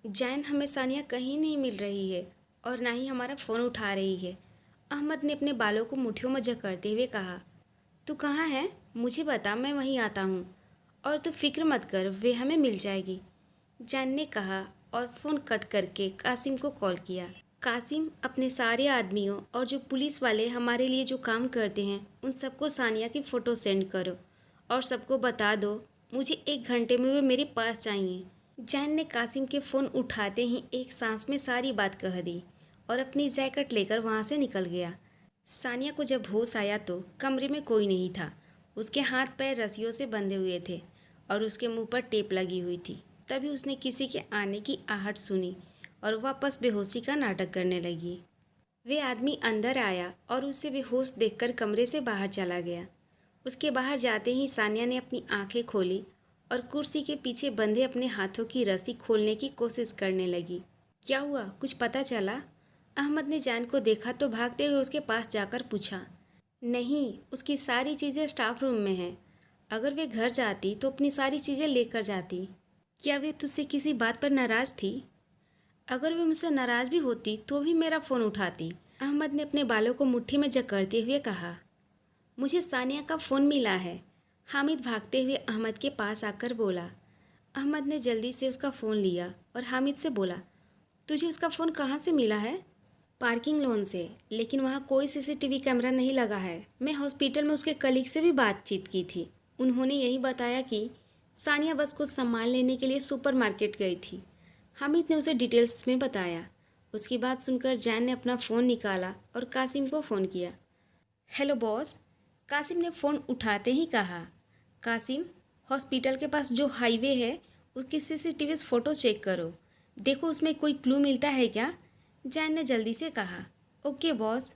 जैन, हमें सानिया कहीं नहीं मिल रही है और ना ही हमारा फ़ोन उठा रही है। अहमद ने अपने बालों को मुट्ठियों में जकड़ते हुए कहा। तू कहाँ है? मुझे बता, मैं वहीं आता हूँ। और तू फिक्र मत कर, वे हमें मिल जाएगी, जैन ने कहा और फ़ोन कट करके कासिम को कॉल किया। कासिम, अपने सारे आदमियों और जो पुलिस वाले हमारे लिए जो काम करते हैं उन सबको सानिया की फ़ोटो सेंड करो और सबको बता दो मुझे 1 घंटे में वे मेरे पास चाहिए। जैन ने कासिम के फ़ोन उठाते ही एक सांस में सारी बात कह दी और अपनी जैकेट लेकर वहाँ से निकल गया। सानिया को जब होश आया तो कमरे में कोई नहीं था। उसके हाथ पैर रस्सियों से बंधे हुए थे और उसके मुंह पर टेप लगी हुई थी। तभी उसने किसी के आने की आहट सुनी और वापस बेहोशी का नाटक करने लगी। वे आदमी अंदर आया और उसे बेहोश देखकर कमरे से बाहर चला गया। उसके बाहर जाते ही सानिया ने अपनी आंखें खोली और कुर्सी के पीछे बंधे अपने हाथों की रस्सी खोलने की कोशिश करने लगी। क्या हुआ, कुछ पता चला? अहमद ने जैन को देखा तो भागते हुए उसके पास जाकर पूछा। नहीं, उसकी सारी चीज़ें स्टाफ रूम में हैं। अगर वे घर जाती तो अपनी सारी चीज़ें लेकर जाती। क्या वे तुझसे किसी बात पर नाराज़ थी? अगर वे मुझसे नाराज़ भी होती तो भी मेरा फ़ोन उठाती, अहमद ने अपने बालों को मुट्ठी में जकड़ते हुए कहा। मुझे सानिया का फ़ोन मिला है, हामिद भागते हुए अहमद के पास आकर बोला। अहमद ने जल्दी से उसका फ़ोन लिया और हामिद से बोला, तुझे उसका फ़ोन कहाँ से मिला है? पार्किंग लॉन से, लेकिन वहाँ कोई सीसीटीवी कैमरा नहीं लगा है। मैं हॉस्पिटल में उसके कलीग से भी बातचीत की थी। उन्होंने यही बताया कि सानिया बस को सामान लेने के लिए सुपरमार्केट गई थी। हामिद ने उसे डिटेल्स में बताया। उसकी बात सुनकर जैन ने अपना फ़ोन निकाला और कासिम को फ़ोन किया। हेलो बॉस, कासिम ने फ़ोन उठाते ही कहा। कासिम, हॉस्पिटल के पास जो हाईवे है उसकी सीसीटीवी फ़ोटो चेक करो, देखो उसमें कोई क्लू मिलता है क्या? जैन ने जल्दी से कहा। ओके बॉस,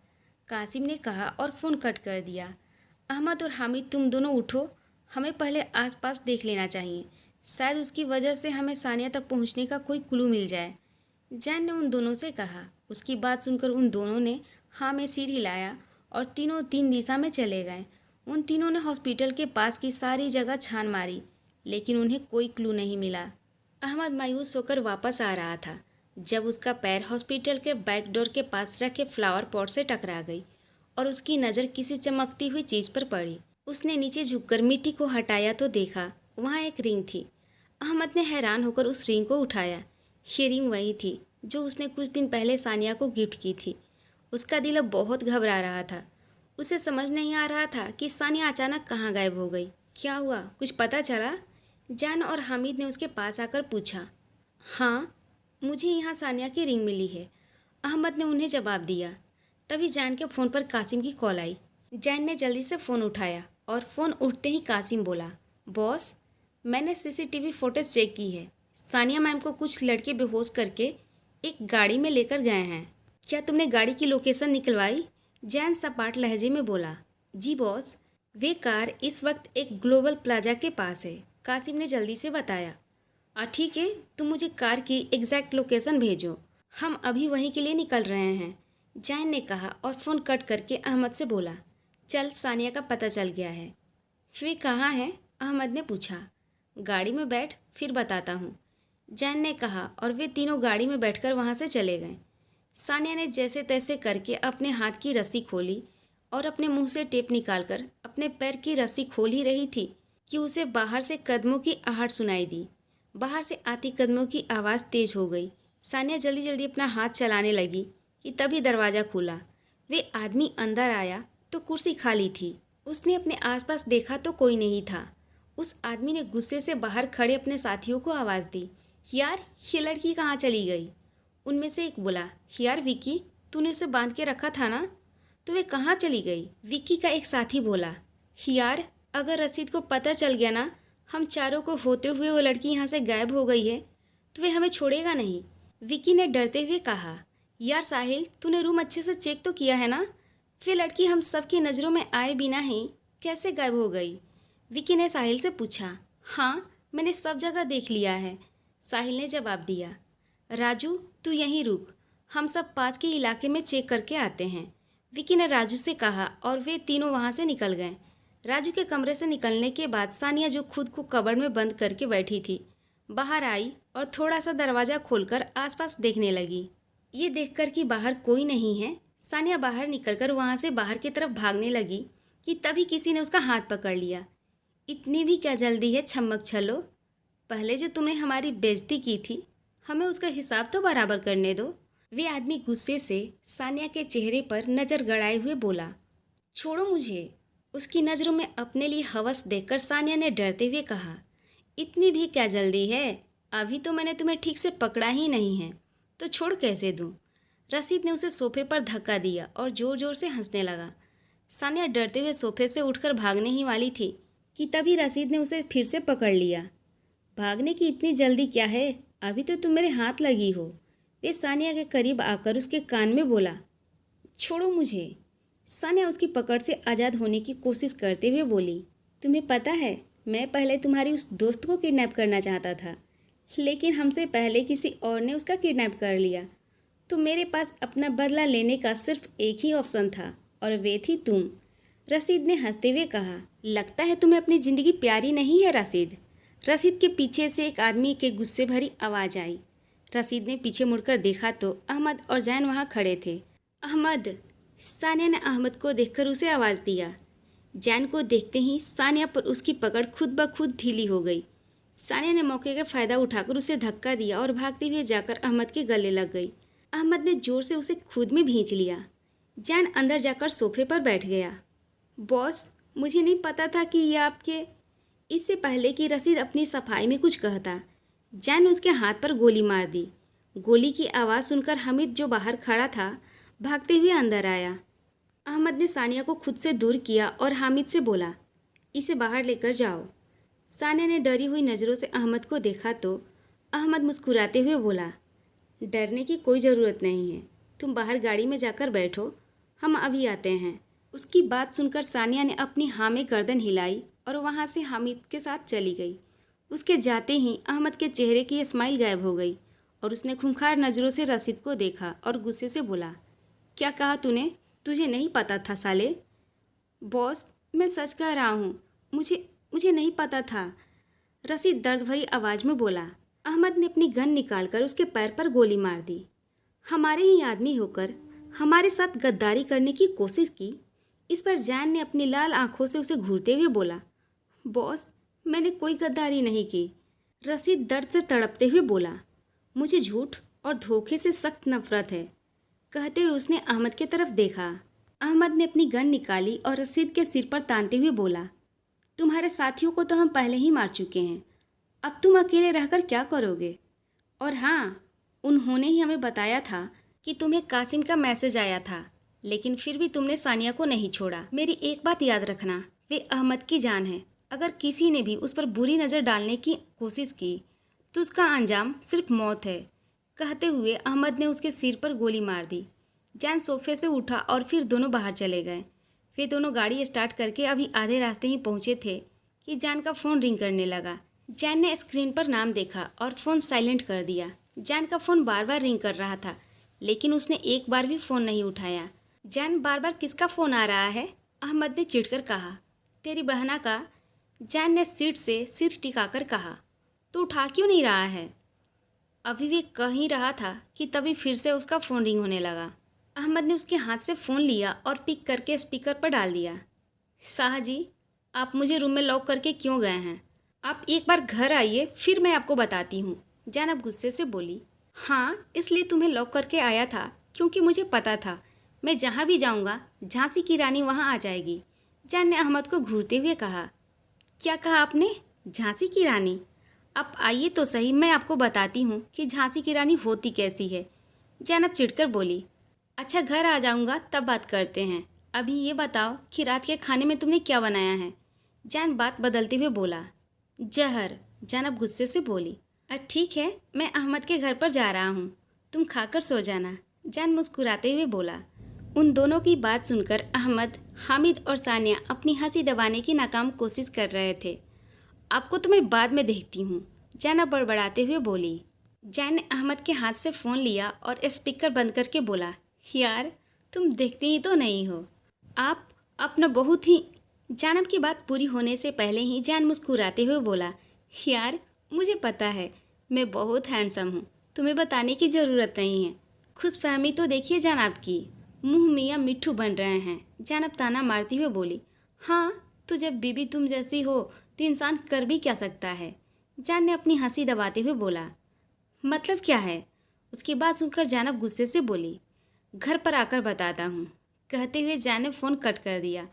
कासिम ने कहा और फ़ोन कट कर दिया। अहमद और हामिद, तुम दोनों उठो, हमें पहले आसपास देख लेना चाहिए। शायद उसकी वजह से हमें सानिया तक पहुंचने का कोई क्लू मिल जाए, जैन ने उन दोनों से कहा। उसकी बात सुनकर उन दोनों ने हाँ में सिर हिलाया और तीनों 3 दिशा में चले गए। उन तीनों ने हॉस्पिटल के पास की सारी जगह छान मारी, लेकिन उन्हें कोई क्लू नहीं मिला। अहमद मायूस होकर वापस आ रहा था जब उसका पैर हॉस्पिटल के बैक डोर के पास रखे फ्लावर पॉट से टकरा गई और उसकी नज़र किसी चमकती हुई चीज़ पर पड़ी। उसने नीचे झुककर मिट्टी को हटाया तो देखा वहाँ एक रिंग थी। अहमद ने हैरान होकर उस रिंग को उठाया। ये रिंग वही थी जो उसने कुछ दिन पहले सानिया को गिफ्ट की थी। उसका दिल अब बहुत घबरा रहा था। उसे समझ नहीं आ रहा था कि सानिया अचानक कहाँ गायब हो गई। क्या हुआ, कुछ पता चला? जान और हामिद ने उसके पास आकर पूछा। हाँ, मुझे यहाँ सानिया की रिंग मिली है, अहमद ने उन्हें जवाब दिया। तभी जैन के फ़ोन पर कासिम की कॉल आई। जैन ने जल्दी से फ़ोन उठाया और फ़ोन उठते ही कासिम बोला, बॉस, मैंने सीसीटीवी फुटेज चेक की है। सानिया मैम को कुछ लड़के बेहोश करके एक गाड़ी में लेकर गए हैं। क्या तुमने गाड़ी की लोकेशन निकलवाई? जैन सपाट लहजे में बोला। जी बॉस, वे कार इस वक्त एक ग्लोबल प्लाजा के पास है, कासिम ने जल्दी से बताया। ठीक है, तुम मुझे कार की एग्जैक्ट लोकेशन भेजो, हम अभी वहीं के लिए निकल रहे हैं, जैन ने कहा और फ़ोन कट करके अहमद से बोला। चल, सानिया का पता चल गया है। वे कहाँ है? अहमद ने पूछा। गाड़ी में बैठ, फिर बताता हूँ, जैन ने कहा और वे तीनों गाड़ी में बैठकर वहाँ से चले गए। सानिया ने जैसे तैसे करके अपने हाथ की रस्सी खोली और अपने मुंह से टेप निकालकर अपने पैर की रस्सी खोल ही रही थी कि उसे बाहर से कदमों की आहट सुनाई दी। बाहर से आती कदमों की आवाज़ तेज हो गई। सानिया जल्दी जल्दी अपना हाथ चलाने लगी कि तभी दरवाज़ा खुला। वे आदमी अंदर आया तो कुर्सी खाली थी। उसने अपने आसपास देखा तो कोई नहीं था। उस आदमी ने गुस्से से बाहर खड़े अपने साथियों को आवाज़ दी। यार, ये लड़की कहाँ चली गई? उनमें से एक बोला। यार विक्की, तूने उसे बांध के रखा था ना, तो वे कहाँ चली गई? विक्की का एक साथी बोला। यार, अगर रसीद को पता चल गया ना हम चारों को होते हुए वो लड़की यहाँ से गायब हो गई है तो वे हमें छोड़ेगा नहीं, विक्की ने डरते हुए कहा। यार साहिल, तूने रूम अच्छे से चेक तो किया है ना? फिर लड़की हम सबकी नज़रों में आए बिना ही कैसे गायब हो गई? विक्की ने साहिल से पूछा। हाँ, मैंने सब जगह देख लिया है, साहिल ने जवाब दिया। राजू, तू यहीं रुक, हम सब पास के इलाके में चेक करके आते हैं, विक्की ने राजू से कहा और वे तीनों वहाँ से निकल गए। राजू के कमरे से निकलने के बाद सानिया, जो खुद को कबर्ड में बंद करके बैठी थी, बाहर आई और थोड़ा सा दरवाज़ा खोलकर आसपास देखने लगी। ये देखकर कि बाहर कोई नहीं है, सानिया बाहर निकलकर वहाँ से बाहर की तरफ भागने लगी कि तभी किसी ने उसका हाथ पकड़ लिया। इतनी भी क्या जल्दी है छमक छलो, पहले जो तुमने हमारी बेइज्जती की थी, हमें उसका हिसाब तो बराबर करने दो। वे आदमी गुस्से से सानिया के चेहरे पर नज़र गड़ाए हुए बोला, छोड़ो मुझे। उसकी नज़रों में अपने लिए हवस देखकर सानिया ने डरते हुए कहा, इतनी भी क्या जल्दी है, अभी तो मैंने तुम्हें ठीक से पकड़ा ही नहीं है, तो छोड़ कैसे दूँ। रसीद ने उसे सोफे पर धक्का दिया और ज़ोर ज़ोर से हंसने लगा। सानिया डरते हुए सोफे से उठकर भागने ही वाली थी कि तभी रसीद ने उसे फिर से पकड़ लिया। भागने की इतनी जल्दी क्या है, अभी तो तुम मेरे हाथ लगी हो। वे सानिया के करीब आकर उसके कान में बोला, छोड़ो मुझे। सानिया उसकी पकड़ से आज़ाद होने की कोशिश करते हुए बोली, तुम्हें पता है, मैं पहले तुम्हारी उस दोस्त को किडनैप करना चाहता था, लेकिन हमसे पहले किसी और ने उसका किडनैप कर लिया। तो मेरे पास अपना बदला लेने का सिर्फ एक ही ऑप्शन था और वे थी तुम। रसीद ने हंसते हुए कहा, लगता है तुम्हें अपनी ज़िंदगी प्यारी नहीं है रसीद। रसीद के पीछे से एक आदमी के गुस्से भरी आवाज़ आई। रसीद ने पीछे मुड़कर देखा तो अहमद और जैन वहाँ खड़े थे। अहमद। सानिया ने अहमद को देखकर उसे आवाज़ दिया। जैन को देखते ही सानिया पर उसकी पकड़ खुद ब खुद ढीली हो गई। सानिया ने मौके का फ़ायदा उठाकर उसे धक्का दिया और भागते हुए जाकर अहमद के गले लग गई। अहमद ने ज़ोर से उसे खुद में भींच लिया। जैन अंदर जाकर सोफे पर बैठ गया। बॉस, मुझे नहीं पता था कि ये आपके। इससे पहले कि रसीद अपनी सफाई में कुछ कहता, जैन ने उसके हाथ पर गोली मार दी। गोली की आवाज़ सुनकर हामिद जो बाहर खड़ा था भागते हुए अंदर आया। अहमद ने सानिया को खुद से दूर किया और हामिद से बोला, इसे बाहर लेकर जाओ। सानिया ने डरी हुई नज़रों से अहमद को देखा तो अहमद मुस्कुराते हुए बोला, डरने की कोई ज़रूरत नहीं है, तुम बाहर गाड़ी में जाकर बैठो, हम अभी आते हैं। उसकी बात सुनकर सानिया ने अपनी हाँ में गर्दन हिलाई और वहाँ से हामिद के साथ चली गई। उसके जाते ही अहमद के चेहरे की स्माइल गायब हो गई और उसने खूंखार नज़रों से रसीद को देखा और गुस्से से बोला, क्या कहा तूने? तुझे नहीं पता था साले? बॉस, मैं सच कह रहा हूँ, मुझे नहीं पता था। रसीद दर्द भरी आवाज़ में बोला। अहमद ने अपनी गन निकालकर उसके पैर पर गोली मार दी। हमारे ही आदमी होकर हमारे साथ गद्दारी करने की कोशिश की। इस पर जैन ने अपनी लाल आंखों से उसे घूरते हुए बोला, बॉस, मैंने कोई गद्दारी नहीं की। रसीद दर्द से तड़पते हुए बोला, मुझे झूठ और धोखे से सख्त नफरत है। कहते हुए उसने अहमद की तरफ देखा। अहमद ने अपनी गन निकाली और रसीद के सिर पर तानते हुए बोला, तुम्हारे साथियों को तो हम पहले ही मार चुके हैं, अब तुम अकेले रहकर क्या करोगे? और हाँ, उन्होंने ही हमें बताया था कि तुम्हें कासिम का मैसेज आया था, लेकिन फिर भी तुमने सानिया को नहीं छोड़ा। मेरी एक बात याद रखना, वे अहमद की जान है। अगर किसी ने भी उस पर बुरी नज़र डालने की कोशिश की तो उसका अंजाम सिर्फ मौत है। कहते हुए अहमद ने उसके सिर पर गोली मार दी। जैन सोफे से उठा और फिर दोनों बाहर चले गए। वे दोनों गाड़ी स्टार्ट करके अभी आधे रास्ते ही पहुंचे थे कि जैन का फ़ोन रिंग करने लगा। जैन ने स्क्रीन पर नाम देखा और फ़ोन साइलेंट कर दिया। जैन का फ़ोन बार बार रिंग कर रहा था, लेकिन उसने एक बार भी फ़ोन नहीं उठाया। जैन, बार बार किसका फ़ोन आ रहा है? अहमद ने चिढ़कर कहा। तेरी बहना का। जैन ने सीट से सिर टिकाकर कहा। तो उठा क्यों नहीं रहा है? अभी वे कह ही रहा था कि तभी फिर से उसका फ़ोन रिंग होने लगा। अहमद ने उसके हाथ से फ़ोन लिया और पिक करके स्पीकर पर डाल दिया। शाह जी, आप मुझे रूम में लॉक करके क्यों गए हैं? आप एक बार घर आइए, फिर मैं आपको बताती हूँ। जैनब गुस्से से बोली। हाँ, इसलिए तुम्हें लॉक करके आया था क्योंकि मुझे पता था मैं जहाँ भी जाऊँगा झांसी की रानी वहाँ आ जाएगी। जैन ने अहमद को घूरते हुए कहा। क्या कहा आपने? झांसी की रानी? आप आइए तो सही, मैं आपको बताती हूँ कि झांसी की रानी होती कैसी है। जैनब चिढ़कर बोली। अच्छा, घर आ जाऊँगा तब बात करते हैं, अभी ये बताओ कि रात के खाने में तुमने क्या बनाया है? जैन बात बदलते हुए बोला। जहर। जैनब गुस्से से बोली। ठीक है, मैं अहमद के घर पर जा रहा हूँ, तुम खाकर सो जाना। जैन मुस्कुराते हुए बोला। उन दोनों की बात सुनकर अहमद, हामिद और सानिया अपनी हंसी दबाने की नाकाम कोशिश कर रहे थे। आपको तो मैं बाद में देखती हूँ, जैनब बड़बड़ाते हुए बोली। जैन ने अहमद के हाथ से फ़ोन लिया और स्पीकर बंद करके बोला, यार तुम देखते ही तो नहीं हो, आप अपना बहुत ही। जैनब की बात पूरी होने से पहले ही जैन मुस्कुराते हुए बोला, यार मुझे पता है मैं बहुत हैंडसम हूँ, तुम्हें बताने की ज़रूरत नहीं है। खुशफहमी तो देखिए जान आपकी, मुँह मियाँ मिट्ठू बन रहे हैं। जानब ताना मारती हुए बोली। हाँ, तो जब बीबी तुम जैसी हो तो इंसान कर भी क्या सकता है। जान ने अपनी हंसी दबाते हुए बोला। मतलब क्या है? उसकी बात सुनकर जानब गुस्से से बोली। घर पर आकर बताता हूँ, कहते हुए जान ने फ़ोन कट कर दिया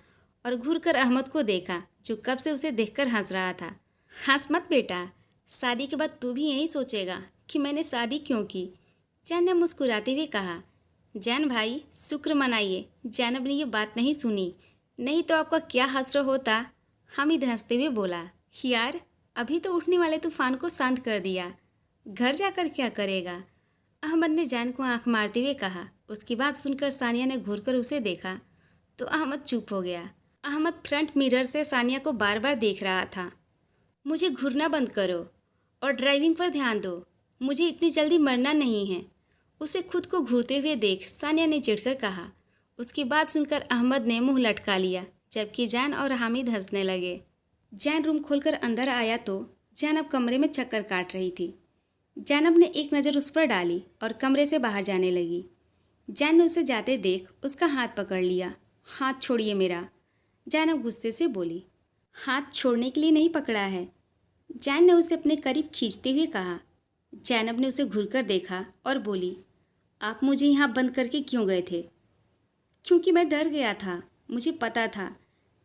और घूर कर अहमद को देखा, जो कब से उसे देखकर हंस रहा था। हंस मत बेटा, शादी के बाद तू भी यही सोचेगा कि मैंने शादी क्यों की। जैन ने मुस्कुराते हुए कहा। जैन भाई शुक्र मनाइए, जैनब ने ये बात नहीं सुनी, नहीं तो आपका क्या हश्र होता। हामिद हंसते हुए बोला। यार अभी तो उठने वाले तूफान को शांत कर दिया, घर जाकर क्या करेगा। अहमद ने जैन को आंख मारते हुए कहा। उसकी बात सुनकर सानिया ने घूरकर उसे देखा तो अहमद चुप हो गया। अहमद फ्रंट मिरर से सानिया को बार बार देख रहा था। मुझे घूरना बंद करो और ड्राइविंग पर ध्यान दो, मुझे इतनी जल्दी मरना नहीं है। उसे खुद को घूरते हुए देख सानिया ने चिढ़कर कहा। उसकी बात सुनकर अहमद ने मुंह लटका लिया, जबकि जैन और हामिद हंसने लगे। जैन रूम खोलकर अंदर आया तो जैनब कमरे में चक्कर काट रही थी। जैनब ने एक नज़र उस पर डाली और कमरे से बाहर जाने लगी। जैन ने उसे जाते देख उसका हाथ पकड़ लिया। हाथ छोड़िए मेरा, जैनब गुस्से से बोली। हाथ छोड़ने के लिए नहीं पकड़ा है, जैन ने उसे अपने करीब खींचते हुए कहा। जैनब ने उसे घूरकर देखा और बोली। आप मुझे यहाँ बंद करके क्यों गए थे? क्योंकि मैं डर गया था, मुझे पता था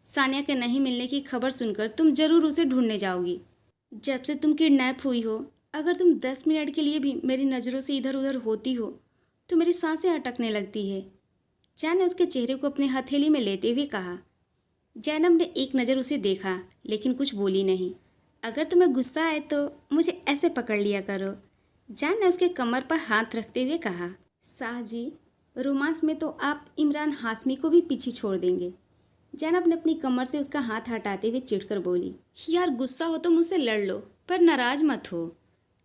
सानिया के नहीं मिलने की खबर सुनकर तुम ज़रूर उसे ढूंढने जाओगी। जब से तुम किडनैप हुई हो, अगर तुम 10 मिनट के लिए भी मेरी नज़रों से इधर उधर होती हो तो मेरी सांसें अटकने लगती है। जैन ने उसके चेहरे को अपने हथेली में लेते हुए कहा। जैनब ने एक नज़र उसे देखा लेकिन कुछ बोली नहीं। अगर तुम्हें गुस्सा आए तो मुझे ऐसे पकड़ लिया करो, जैन ने उसके कमर पर हाथ रखते हुए कहा। शाह जी, रोमांस में तो आप इमरान हाशमी को भी पीछे छोड़ देंगे। जैनब ने अपनी कमर से उसका हाथ हटाते हुए चिढ़कर बोली। यार गुस्सा हो तो मुझसे लड़ लो, पर नाराज मत हो,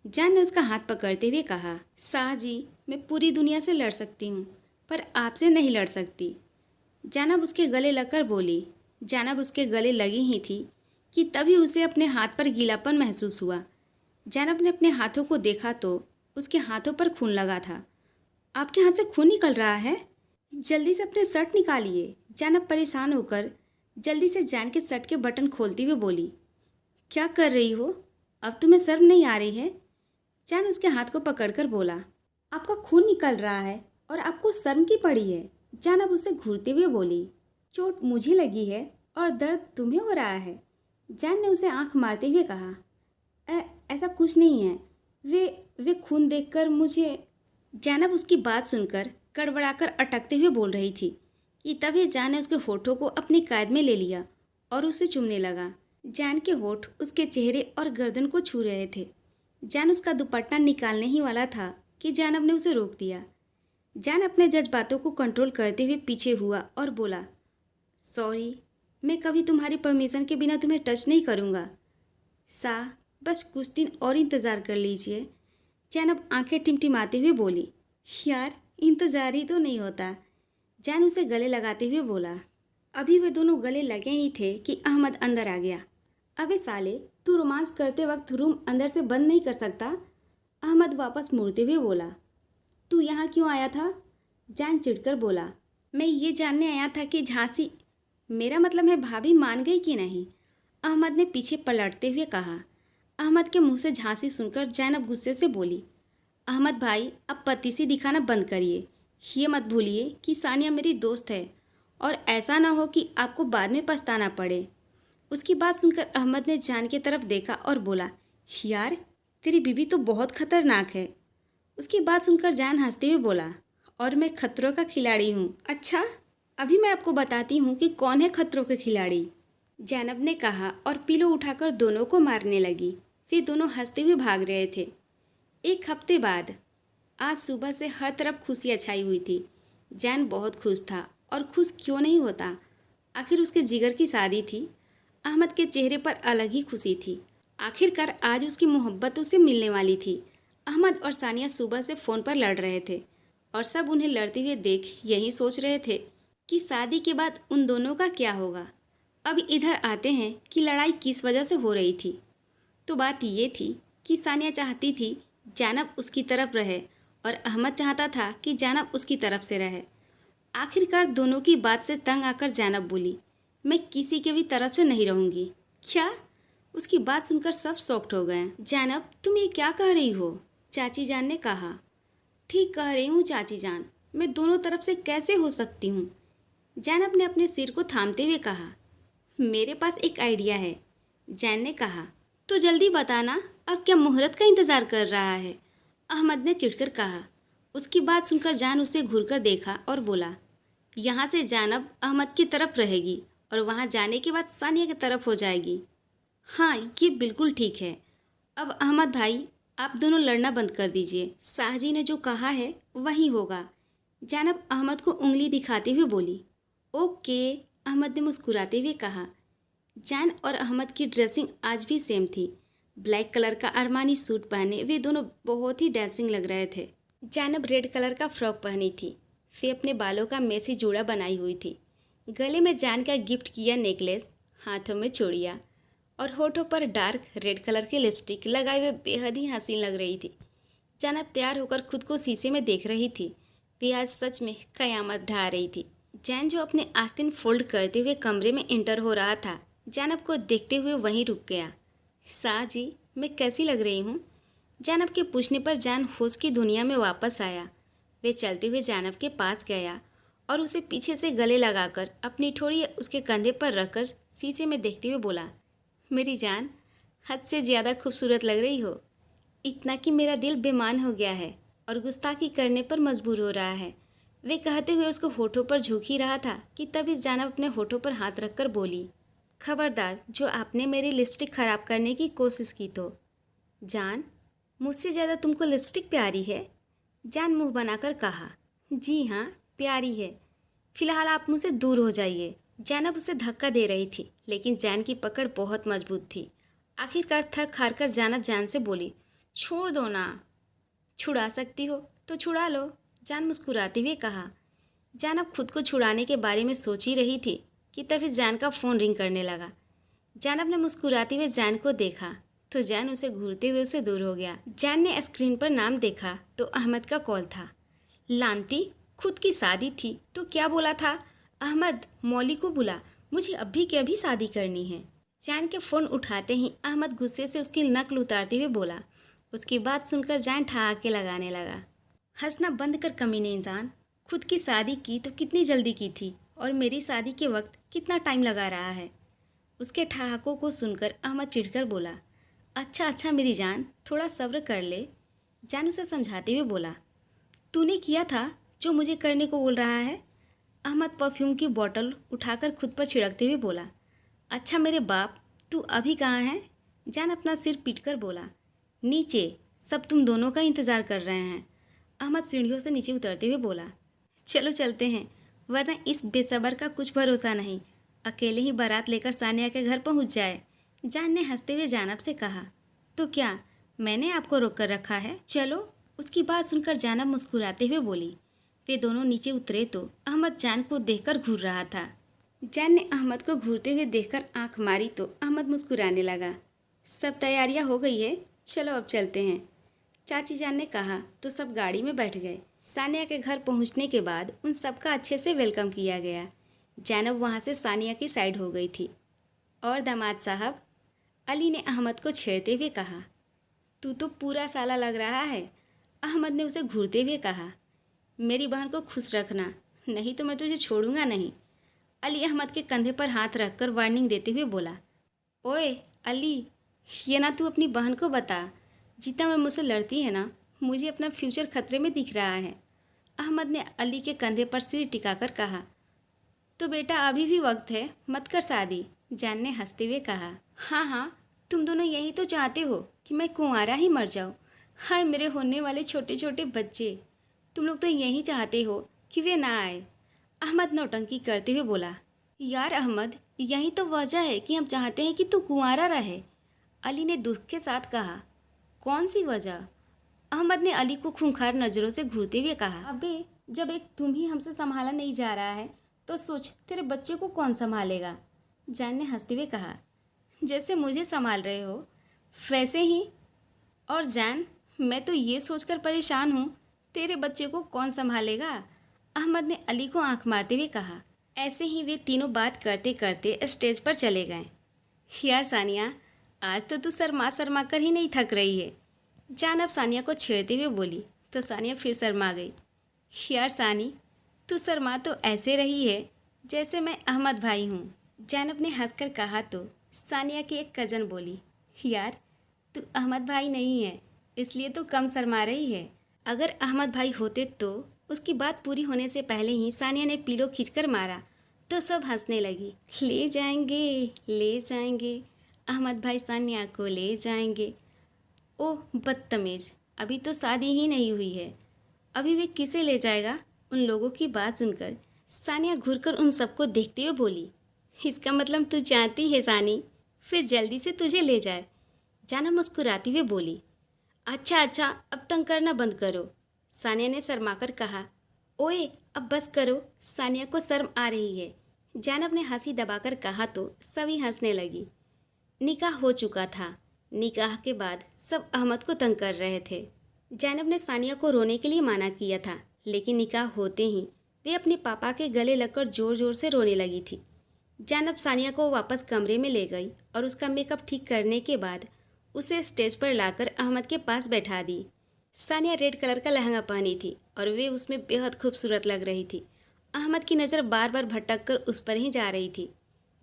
जैन ने उसका हाथ पकड़ते हुए कहा। शाह जी, मैं पूरी दुनिया से लड़ सकती हूँ पर आपसे नहीं लड़ सकती, जैनब उसके गले लगकर बोली। जैनब उसके गले लगी ही थी कि तभी उसे अपने हाथ पर गीलापन महसूस हुआ। जैनब ने अपने हाथों को देखा तो उसके हाथों पर खून लगा था। आपके हाथ से खून निकल रहा है? जल्दी से अपने शर्ट निकालिए, जैनब परेशान होकर जल्दी से जैन के शर्ट के बटन खोलती हुए बोली। क्या कर रही हो? अब तुम्हें शर्म नहीं आ रही है? जैन उसके हाथ को पकड़कर बोला। आपका खून निकल रहा है और आपको शर्म की पड़ी है, जैनब उसे घूरते हुए बोली। चोट मुझे लगी है और दर्द तुम्हें हो रहा है, जैन ने उसे आंख मारते हुए कहा। ऐसा कुछ नहीं है, वे खून देखकर मुझे। जैनब उसकी बात सुनकर कड़बड़ाकर अटकते हुए बोल रही थी कि तभी जैन ने उसके होठों को अपनी कैद में ले लिया और उसे चूमने लगा। जैन के होठ उसके चेहरे और गर्दन को छू रहे थे। जैन उसका दुपट्टा निकालने ही वाला था कि जैनब ने उसे रोक दिया। जैन अपने जज्बातों को कंट्रोल करते हुए पीछे हुआ और बोला। सॉरी, मैं कभी तुम्हारी परमिशन के बिना तुम्हें टच नहीं करूँगा। सा बस कुछ दिन और इंतज़ार कर लीजिए, जैनब आंखें टिमटिमाते हुए बोली। यार इंतज़ार ही तो नहीं होता, जैन उसे गले लगाते हुए बोला। अभी वे दोनों गले लगे ही थे कि अहमद अंदर आ गया। अबे साले, तू रोमांस करते वक्त रूम अंदर से बंद नहीं कर सकता? अहमद वापस मुड़ते हुए बोला। तू यहाँ क्यों आया था? जैन चिढ़कर बोला। मैं ये जानने आया था कि झांसी, मेरा मतलब है भाभी मान गई कि नहीं, अहमद ने पीछे पलटते हुए कहा। अहमद के मुंह से झांसी सुनकर जैनब गुस्से से बोली। अहमद भाई, अब पतीसी दिखाना बंद करिए। ये मत भूलिए कि सानिया मेरी दोस्त है और ऐसा ना हो कि आपको बाद में पछताना पड़े। उसकी बात सुनकर अहमद ने जैन की तरफ देखा और बोला। यार तेरी बीबी तो बहुत खतरनाक है। उसकी बात सुनकर जैन हंसते हुए बोला। और मैं खतरों का खिलाड़ी हूँ। अच्छा, अभी मैं आपको बताती हूँ कि कौन है खतरों के खिलाड़ी, जैनब ने कहा और पिलो उठाकर दोनों को मारने लगी। वे दोनों हंसते हुए भाग रहे थे। एक हफ्ते बाद आज सुबह से हर तरफ खुशियाँ छाई हुई थी। जैन बहुत खुश था और खुश क्यों नहीं होता, आखिर उसके जिगर की शादी थी। अहमद के चेहरे पर अलग ही खुशी थी। आखिरकार आज उसकी मोहब्बत उसे मिलने वाली थी। अहमद और सानिया सुबह से फ़ोन पर लड़ रहे थे और सब उन्हें लड़ते हुए देख यही सोच रहे थे कि शादी के बाद उन दोनों का क्या होगा। अब इधर आते हैं कि लड़ाई किस वजह से हो रही थी। तो बात ये थी कि सानिया चाहती थी जैनब उसकी तरफ रहे और अहमद चाहता था कि जैनब उसकी तरफ से रहे। आखिरकार दोनों की बात से तंग आकर जैनब बोली, मैं किसी के भी तरफ से नहीं रहूँगी। क्या? उसकी बात सुनकर सब शॉक्ड हो गए। जैनब, तुम ये क्या कह रही हो? चाची जान ने कहा। ठीक कह रही हूँ चाची जान, मैं दोनों तरफ से कैसे हो सकती हूँ? जैनब ने अपने सिर को थामते हुए कहा। मेरे पास एक आइडिया है, जैन ने कहा। तो जल्दी बताना, अब क्या मुहूर्त का इंतज़ार कर रहा है? अहमद ने चिढ़कर कहा। उसकी बात सुनकर जान उसे घूरकर देखा और बोला, यहाँ से जैनब अहमद की तरफ रहेगी और वहाँ जाने के बाद सानिया की तरफ हो जाएगी। हाँ, ये बिल्कुल ठीक है। अब अहमद भाई, आप दोनों लड़ना बंद कर दीजिए। शाहजी ने जो कहा है वही होगा। जैनब अहमद को उंगली दिखाते हुए बोली। ओके, अहमद ने मुस्कुराते हुए कहा। जैन और अहमद की ड्रेसिंग आज भी सेम थी। ब्लैक कलर का अरमानी सूट पहने वे दोनों बहुत ही डैशिंग लग रहे थे। जैनब रेड कलर का फ्रॉक पहनी थी। वे अपने बालों का मेसी जूड़ा बनाई हुई थी। गले में जैन का गिफ्ट किया नेकलेस, हाथों में चूड़ियाँ और होठों पर डार्क रेड कलर की लिपस्टिक लगाए हुए बेहद ही हसीन लग रही थी। जैनब तैयार होकर खुद को शीशे में देख रही थी। वे आज सच में कयामत ढा रही थी। जैन जो अपने आस्तीन फोल्ड करते हुए कमरे में एंटर हो रहा था, जैनब को देखते हुए वहीं रुक गया। शाह जी, मैं कैसी लग रही हूँ? जैनब के पूछने पर जैन होश की दुनिया में वापस आया। वे चलते हुए जैनब के पास गया और उसे पीछे से गले लगाकर अपनी ठोड़ी उसके कंधे पर रखकर शीशे में देखते हुए बोला, मेरी जान, हद से ज़्यादा खूबसूरत लग रही हो। इतना कि मेरा दिल बेईमान हो गया है और गुस्ताखी करने पर मजबूर हो रहा है। वे कहते हुए उसको होठों पर झुक ही रहा था कि तभी जैनब अपने होठों पर हाथ रखकर बोली, खबरदार, जो आपने मेरी लिपस्टिक ख़राब करने की कोशिश की तो। जान, मुझसे ज़्यादा तुमको लिपस्टिक प्यारी है? जान मुंह बनाकर कहा। जी हाँ, प्यारी है। फिलहाल आप मुझसे दूर हो जाइए। जैनब उसे धक्का दे रही थी, लेकिन जैन की पकड़ बहुत मजबूत थी। आखिरकार थक हार कर जैनब जैन से बोली, छोड़ दो ना। छुड़ा सकती हो तो छुड़ा लो, जान मुस्कुराते हुए कहा। जैनब खुद को छुड़ाने के बारे में सोच ही रही थी कि तभी जैन का फ़ोन रिंग करने लगा। जैनब ने मुस्कुराते हुए जैन को देखा तो जैन उसे घूरते हुए उससे दूर हो गया। जैन ने स्क्रीन पर नाम देखा तो अहमद का कॉल था। लानती, खुद की शादी थी तो क्या बोला था? अहमद, मौली को बुला, मुझे अभी के अभी शादी करनी है। जैन के फ़ोन उठाते ही अहमद गुस्से से उसकी नकल उतारते हुए बोला। उसकी बात सुनकर जैन ठहाके लगाने लगा। हंसना बंद कर कमीने इंसान, खुद की शादी की तो कितनी जल्दी की थी और मेरी शादी के वक्त कितना टाइम लगा रहा है। उसके ठहाकों को सुनकर अहमद चिढ़कर बोला, अच्छा अच्छा मेरी जान, थोड़ा सब्र कर ले। जान उसे समझाते हुए बोला, तूने किया था जो मुझे करने को बोल रहा है? अहमद परफ्यूम की बोतल उठाकर खुद पर छिड़कते हुए बोला, अच्छा मेरे बाप, तू अभी कहाँ है? जान अपना सिर पीटकर बोला, नीचे, सब तुम दोनों का इंतज़ार कर रहे हैं। अहमद सीढ़ियों से नीचे उतरते हुए बोला, चलो चलते हैं, वरना इस बेसबर का कुछ भरोसा नहीं, अकेले ही बारात लेकर सानिया के घर पहुंच जाए। जान ने हंसते हुए जानब से कहा, तो क्या मैंने आपको रोक कर रखा है? चलो। उसकी बात सुनकर जानब मुस्कुराते हुए बोली। वे दोनों नीचे उतरे तो अहमद जान को देखकर घूर रहा था। जान ने अहमद को घूरते हुए देखकर आंख मारी तो अहमद मुस्कुराने लगा। सब तैयारियां हो गई है, चलो अब चलते हैं, चाची जान ने कहा तो सब गाड़ी में बैठ गए। सानिया के घर पहुंचने के बाद उन सबका अच्छे से वेलकम किया गया। जैनब वहां से सानिया की साइड हो गई थी। और दामाद साहब, अली ने अहमद को छेड़ते हुए कहा, तू तो पूरा साला लग रहा है। अहमद ने उसे घूरते हुए कहा, मेरी बहन को खुश रखना, नहीं तो मैं तुझे छोड़ूंगा नहीं। अली अहमद के कंधे पर हाथ रखकर वार्निंग देते हुए बोला, ओए अली, ये ना तू अपनी बहन को बता, जितना मैं मुझसे लड़ती है ना, मुझे अपना फ्यूचर खतरे में दिख रहा है। अहमद ने अली के कंधे पर सिर टिकाकर कहा, तो बेटा अभी भी वक्त है, मत कर शादी। जान ने हंसते हुए कहा, हाँ हाँ, तुम दोनों यही तो चाहते हो कि मैं कुंवारा ही मर जाऊँ। हाय मेरे होने वाले छोटे छोटे बच्चे, तुम लोग तो यही चाहते हो कि वे ना आए। अहमद नौटंकी करते हुए बोला, यार अहमद, यही तो वजह है कि हम चाहते हैं कि तू कुंवारा रहे। अली ने दुख के साथ कहा, कौन सी वजह? अहमद ने अली को खूंखार नज़रों से घूरते हुए कहा, अबे जब एक तुम ही हमसे संभाला नहीं जा रहा है तो सोच तेरे बच्चे को कौन संभालेगा। जान ने हंसते हुए कहा, जैसे मुझे संभाल रहे हो वैसे ही। और जैन, मैं तो ये सोचकर परेशान हूँ, तेरे बच्चे को कौन संभालेगा? अहमद ने अली को आंख मारते हुए कहा। ऐसे ही वे तीनों बात करते करते स्टेज पर चले गए। यार सानिया, आज तो तू शर्मा शर्मा कर ही नहीं थक रही है। जान अब सानिया को छेड़ते हुए बोली तो सानिया फिर शर्मा गई। यार सानी, तू शर्मा तो ऐसे रही है जैसे मैं अहमद भाई हूँ। जैनब ने हंसकर कहा तो सानिया की एक कज़न बोली, यार तू अहमद भाई नहीं है इसलिए तो कम शर्मा रही है। अगर अहमद भाई होते तो उसकी बात पूरी होने से पहले ही सानिया ने पीलो खींचकर मारा तो सब हंसने लगी। ले जाएंगे अहमद भाई सानिया को ले जाएंगे। ओह बदतमीज़, अभी तो शादी ही नहीं हुई है, अभी वे किसे ले जाएगा? उन लोगों की बात सुनकर सानिया घूरकर उन सबको देखते हुए बोली, इसका मतलब तू चाहती है सानी फिर जल्दी से तुझे ले जाए। जाना मुस्कुराती हुए बोली, अच्छा अच्छा, अब तंग करना बंद करो। सानिया ने शर्माकर कहा। ओए अब बस करो, सानिया को शर्म आ रही है। जानब ने हंसी दबाकर कहा तो सभी हंसने लगी। निकाह हो चुका था। निकाह के बाद सब अहमद को तंग कर रहे थे। जानब ने सानिया को रोने के लिए मना किया था, लेकिन निकाह होते ही वे अपने पापा के गले लगकर ज़ोर ज़ोर से रोने लगी थी। जानब सानिया को वापस कमरे में ले गई और उसका मेकअप ठीक करने के बाद उसे स्टेज पर लाकर अहमद के पास बैठा दी। सानिया रेड कलर का लहंगा पहनी थी और वे उसमें बेहद खूबसूरत लग रही थी। अहमद की नज़र बार बार भटक कर उस पर ही जा रही थी।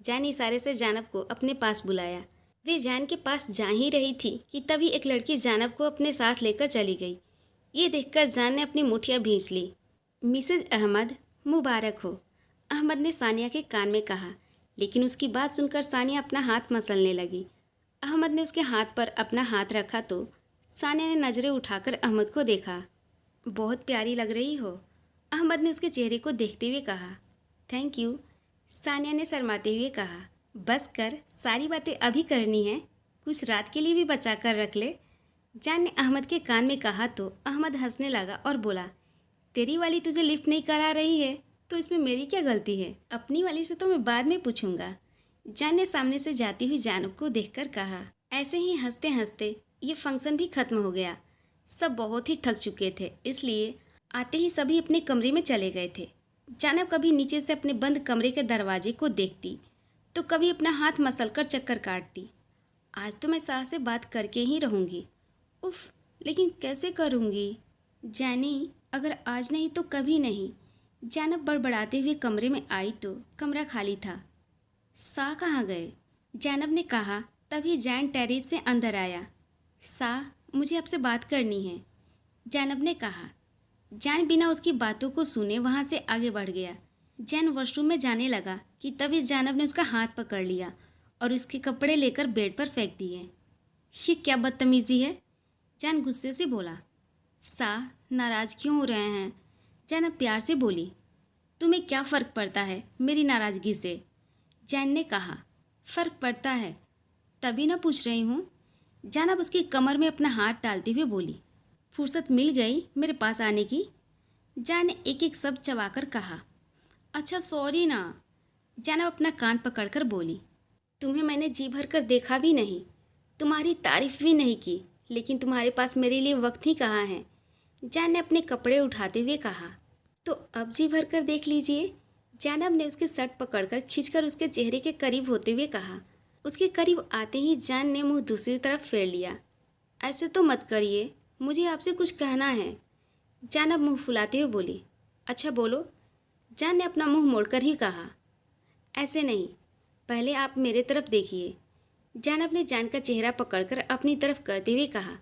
जान इशारे से जानब को अपने पास बुलाया। वे जान के पास जा ही रही थी कि तभी एक लड़की जानब को अपने साथ लेकर चली गई। ये देखकर जान ने अपनी मुठियाँ भींच ली। मिसेज अहमद, मुबारक हो, अहमद ने सानिया के कान में कहा, लेकिन उसकी बात सुनकर सानिया अपना हाथ मसलने लगी। अहमद ने उसके हाथ पर अपना हाथ रखा तो सानिया ने नज़रें उठाकर अहमद को देखा। बहुत प्यारी लग रही हो, अहमद ने उसके चेहरे को देखते हुए कहा। थैंक यू, सानिया ने शर्माते हुए कहा। बस कर, सारी बातें अभी करनी है, कुछ रात के लिए भी बचा कर रख ले, जान ने अहमद के कान में कहा तो अहमद हंसने लगा और बोला, तेरी वाली तुझे लिफ्ट नहीं करा रही है तो इसमें मेरी क्या गलती है? अपनी वाली से तो मैं बाद में पूछूंगा, जान ने सामने से जाती हुई जानब को देखकर कहा। ऐसे ही हंसते हंसते ये फंक्शन भी खत्म हो गया। सब बहुत ही थक चुके थे, इसलिए आते ही सभी अपने कमरे में चले गए थे। जानब कभी नीचे से अपने बंद कमरे के दरवाजे को देखती तो कभी अपना हाथ मसलकर चक्कर काटती। आज तो मैं साह से बात करके ही रहूँगी। उफ, लेकिन कैसे करूँगी? जानी, अगर आज नहीं तो कभी नहीं। जानब बड़बड़ाते हुए कमरे में आई तो कमरा खाली था। सा कहाँ गए? जानब ने कहा। तभी जैन टेरेस से अंदर आया। सा, मुझे आपसे बात करनी है, जानब ने कहा। जैन बिना उसकी बातों को सुने वहाँ से आगे बढ़ गया। जैन वॉशरूम में जाने लगा कि तभी जानब ने उसका हाथ पकड़ लिया और उसके कपड़े लेकर बेड पर फेंक दिए। ये क्या बदतमीज़ी है? जैन गुस्से से बोला। सा, नाराज़ क्यों हो रहे हैं? जानब प्यार से बोली। तुम्हें क्या फ़र्क पड़ता है मेरी नाराज़गी से? जैन ने कहा। फ़र्क पड़ता है, तभी ना पूछ रही हूँ। जानब उसकी कमर में अपना हाथ डालते हुए बोली। फुर्सत मिल गई मेरे पास आने की? जान ने एक एक शब्द चबाकर कहा। अच्छा सॉरी ना, जानब अपना कान पकड़कर बोली। तुम्हें मैंने जी भर कर देखा भी नहीं, तुम्हारी तारीफ भी नहीं की, लेकिन तुम्हारे पास मेरे लिए वक्त ही कहाँ है, जान ने अपने कपड़े उठाते हुए कहा। तो अब जी भर कर देख लीजिए, जानब ने उसके शर्ट पकड़कर खींचकर उसके चेहरे के करीब होते हुए कहा। उसके करीब आते ही जान ने मुंह दूसरी तरफ फेर लिया। ऐसे तो मत करिए, मुझे आपसे कुछ कहना है, जानब मुंह फुलाते हुए बोली। अच्छा बोलो, जान ने अपना मुंह मोड़कर ही कहा। ऐसे नहीं, पहले आप मेरे तरफ देखिए, जानब ने जान का चेहरा पकड़कर अपनी तरफ करते हुए कहा।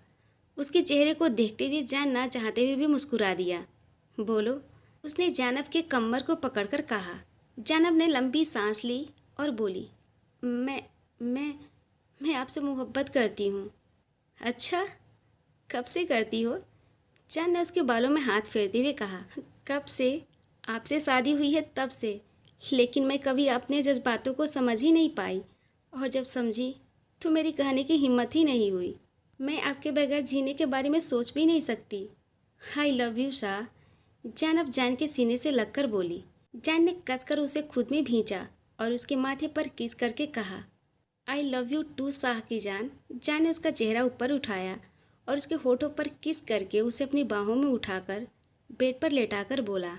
उसके चेहरे को देखते हुए जान ना चाहते हुए भी मुस्कुरा दिया। बोलो, उसने जानब के कमर को पकड़कर कहा। जानब ने लंबी सांस ली और बोली, मैं आपसे मोहब्बत करती हूँ। अच्छा, कब से करती हो? जान ने उसके बालों में हाथ फेरते हुए कहा। कब से? आपसे शादी हुई है तब से, लेकिन मैं कभी अपने जज्बातों को समझ ही नहीं पाई, और जब समझी तो मेरी कहने की हिम्मत ही नहीं हुई। मैं आपके बगैर जीने के बारे में सोच भी नहीं सकती। आई लव यू शाह, जानब जान के सीने से लगकर बोली। जान ने कसकर उसे खुद में भींचा और उसके माथे पर किस करके कहा। I love you too Shah की जान। जान ने उसका चेहरा ऊपर उठाया और उसके होठों पर किस करके उसे अपनी बाहों में उठाकर बेड पर लेटाकर बोला,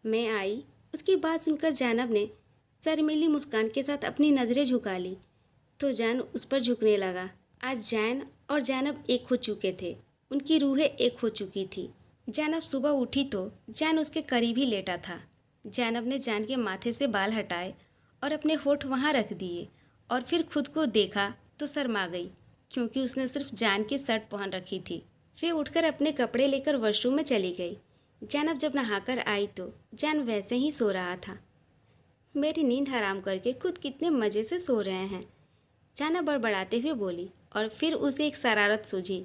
मैं आई। उसकी बात सुनकर जैनब ने शर्मीली मुस्कान के साथ अपनी नज़रें झुका ली तो जैन उस पर झुकने लगा। आज जैन और जैनब एक हो चुके थे, उनकी रूहें एक हो चुकी थी। जैनब सुबह उठी तो जैन उसके करीब ही लेटा था। जैनब ने जैन के माथे से बाल हटाए और अपने होठ वहाँ रख दिए और फिर खुद को देखा तो शर्मा गई, क्योंकि उसने सिर्फ जैन की शर्ट पहन रखी थी। फिर उठकर अपने कपड़े लेकर वॉशरूम में चली गई। जैनब जब नहाकर आई तो जैन वैसे ही सो रहा था। मेरी नींद हराम करके खुद कितने मज़े से सो रहे हैं, जैनब बड़बड़ाते हुए बोली और फिर उसे एक शरारत सूझी।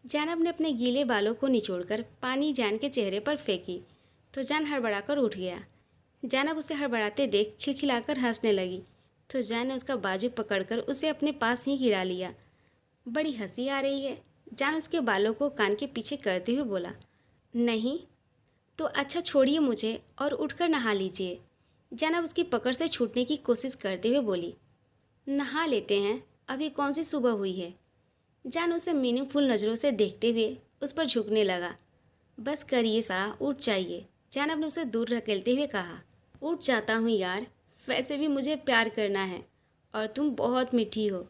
जैनब ने अपने गीले बालों को निचोड़कर पानी जैन के चेहरे पर फेंकी तो जैन हड़बड़ाकर उठ गया। जैनब उसे हड़बड़ाते देख खिलखिलाकर हंसने लगी तो जैन ने उसका बाजू पकड़कर उसे अपने पास ही गिरा लिया। बड़ी हंसी आ रही है, जैन उसके बालों को कान के पीछे करते हुए बोला। नहीं तो अच्छा छोड़िए मुझे और उठकर नहा लीजिए। जैनब उसकी पकड़ से छूटने की कोशिश करते हुए बोली, नहा लेते हैं, अभी कौन सी सुबह हुई है। जैन उसे मीनिंगफुल नज़रों से देखते हुए उस पर झुकने लगा। बस करिए सा, उठ जाइए। जैनब ने उसे दूर धकेलते हुए कहा। उठ जाता हूँ यार, वैसे भी मुझे प्यार करना है और तुम बहुत मीठी हो,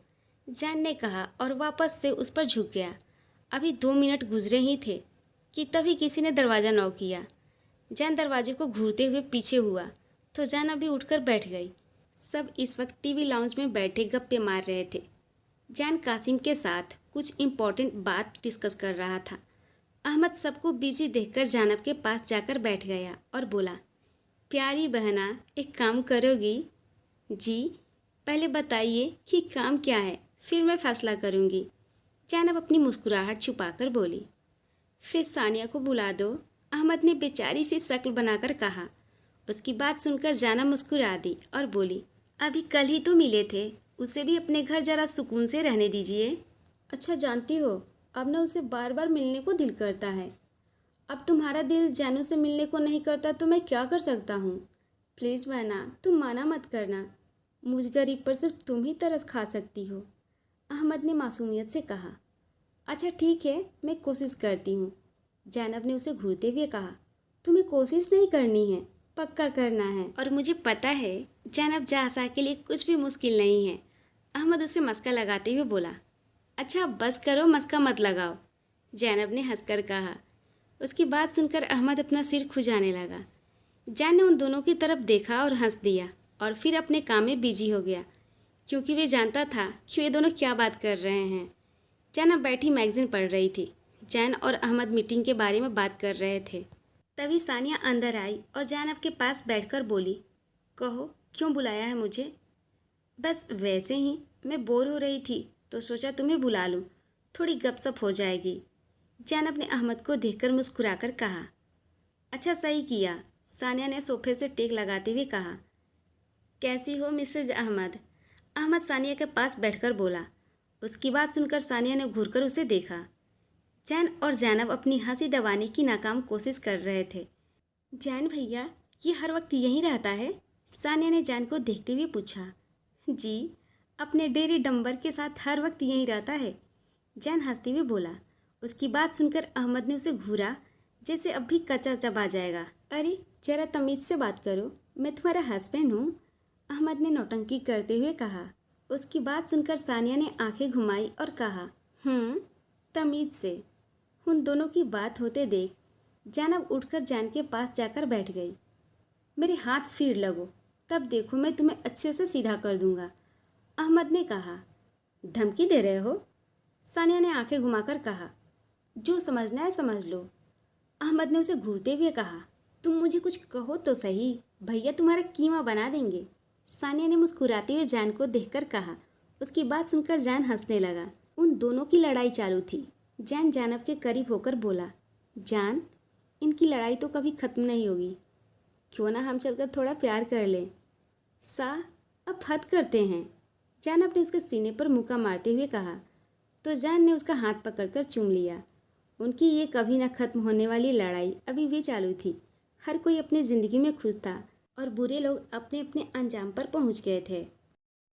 जैन ने कहा और वापस से उस पर झुक गया। अभी 2 मिनट गुजरे ही थे कि तभी किसी ने दरवाज़ा नॉक किया। जैन दरवाजे को घूरते हुए पीछे हुआ तो जैन अभी उठकर बैठ गई। सब इस वक्त टीवी लाउंज में बैठे गप्पे मार रहे थे। जैन कासिम के साथ कुछ इम्पोर्टेंट बात डिस्कस कर रहा था। अहमद सबको बिजी देखकर जैनब के पास जाकर बैठ गया और बोला, प्यारी बहना, एक काम करोगी? जी, पहले बताइए कि काम क्या है, फिर मैं फैसला करूँगी। जैनब अपनी मुस्कुराहट छुपाकर बोली। फिर सानिया को बुला दो, अहमद ने बेचारी सी शक्ल बनाकर कहा। उसकी बात सुनकर जैनब मुस्कुरा दी और बोली, अभी कल ही तो मिले थे, उसे भी अपने घर जरा सुकून से रहने दीजिए। अच्छा जानती हो, अब ना उसे बार बार मिलने को दिल करता है। अब तुम्हारा दिल जैनू से मिलने को नहीं करता तो मैं क्या कर सकता हूँ। प्लीज़ बहना, तुम माना मत करना, मुझ गरीब पर सिर्फ तुम ही तरस खा सकती हो, अहमद ने मासूमियत से कहा। अच्छा ठीक है, मैं कोशिश करती हूँ, जैनब ने उसे घूरते हुए कहा। तुम्हें कोशिश नहीं करनी है, पक्का करना है, और मुझे पता है जैनब जहासा के लिए कुछ भी मुश्किल नहीं है। अहमद उसे मस्का लगाते हुए बोला। अच्छा बस करो, मस्का मत लगाओ, जैनब ने हंसकर कहा। उसकी बात सुनकर अहमद अपना सिर खुजाने लगा। जैन ने उन दोनों की तरफ देखा और हंस दिया और फिर अपने काम में बिजी हो गया, क्योंकि वे जानता था कि वे दोनों क्या बात कर रहे हैं। जैनब बैठी मैगज़ीन पढ़ रही थी। जैन और अहमद मीटिंग के बारे में बात कर रहे थे। तभी सानिया अंदर आई और जैनब के पास बैठकर बोली, कहो क्यों बुलाया है मुझे? बस वैसे ही, मैं बोर हो रही थी तो सोचा तुम्हें बुला लूँ, थोड़ी गपशप हो जाएगी। जैनब ने अहमद को देखकर मुस्कुराकर कहा। अच्छा सही किया, सानिया ने सोफे से टेक लगाते हुए कहा। कैसी हो मिसेज अहमद? अहमद सानिया के पास बैठकर बोला। उसकी बात सुनकर सानिया ने घूरकर उसे देखा। जैन और जैनब अपनी हंसी दबाने की नाकाम कोशिश कर रहे थे। जैन भैया, ये हर वक्त यहीं रहता है? सानिया ने जैन को देखते हुए पूछा। जी, अपने डेरी डंबर के साथ हर वक्त यहीं रहता है, जैन हंसते हुए बोला। उसकी बात सुनकर अहमद ने उसे घूरा जैसे अब भी कच्चा चबा जाएगा। अरे जरा तमीज़ से बात करो, मैं तुम्हारा हस्बैंड हूँ, अहमद ने नौटंकी करते हुए कहा। उसकी बात सुनकर सानिया ने आंखें घुमाई और कहा, तमीज़ से। उन दोनों की बात होते देख जैनब उठकर जैन के पास जाकर बैठ गई। मेरे हाथ फिर लगो, तब देखो मैं तुम्हें अच्छे से सीधा कर दूंगा, अहमद ने कहा। धमकी दे रहे हो? सानिया ने आंखें घुमाकर कहा। जो समझना है समझ लो, अहमद ने उसे घूरते हुए कहा। तुम मुझे कुछ कहो तो सही, भैया तुम्हारा कीमा बना देंगे, सानिया ने मुस्कुराते हुए जैन को देखकर कहा। उसकी बात सुनकर जैन हंसने लगा। उन दोनों की लड़ाई चालू थी। जैन जैनब के करीब होकर बोला, जान, इनकी लड़ाई तो कभी ख़त्म नहीं होगी, क्यों ना हम चलकर थोड़ा प्यार कर लें। सा, अब हद करते हैं, जैनब ने उसके सीने पर मुक्का मारते हुए कहा। तो जैन ने उसका हाथ पकड़कर चूम लिया। उनकी ये कभी ना ख़त्म होने वाली लड़ाई अभी भी चालू थी। हर कोई अपनी ज़िंदगी में खुश था और बुरे लोग अपने अपने अंजाम पर पहुंच गए थे।